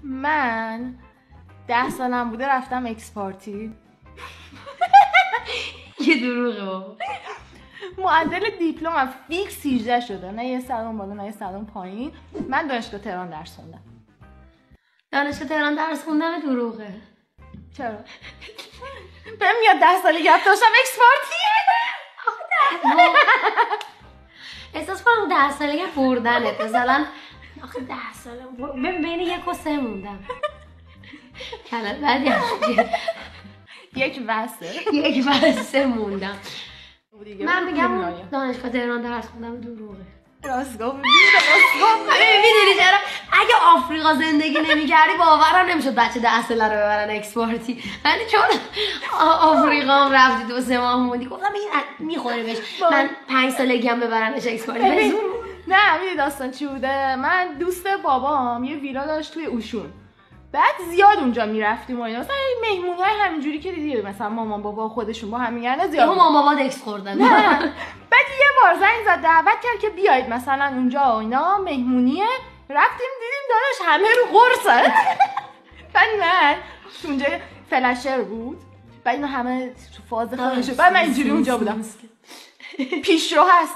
من 10 سالم بوده رفتم اکسپارتی. یه دروغه بابا. معدل دیپلمم فیکس 18 شده، نه یه سلام بالا نه یه سلام پایین. من دانشگاه تهران درس خوندم. دانشگاه تهران درس خوندم دروغه. چرا؟ بهم میاد 10 سالگی رفتم اکسپارتیه. احساس کنم 10 سالگی بردنه مثلا. آخه 10 ساله بین 1 و 3 موندم. کلمه بعدی یک وسه 1 و 3 موندم. من میگم دانشگاه تهران درس خوندم دروغه. راستگاه میدونی چرا؟ اگه آفریقا زندگی نمی‌کردی باورم نمیشد بچه 10 ساله رو ببرن اکسپارتی. ولی چون آفریقا هم رفتی 2-3 ماه موندی گفتم این میخوره بهش. من 5 سالگی هم ببرنش اکسپارتی. نه میدونی داستان چی بوده؟ من دوست بابام یه ویلا داشت توی اوشون. بعد زیاد اونجا میرفتیم و اینا، مثلا مهمونی‌های همینجوری که دیدی مثلا مامان بابا خودشون با هم میگن زیاد. مامان بابا اکس خوردن. بعد یه بار زنگ زد دعوت کرد که بیاید مثلا اونجا اینا مهمونیه. رفتیم دیدیم داداش همه رو قرصن. بعد من اونجا فلاشر بود. بعد اینا همه تو فاز خودشون. بعد من اینجوری اونجا بودم. پیشرو هست.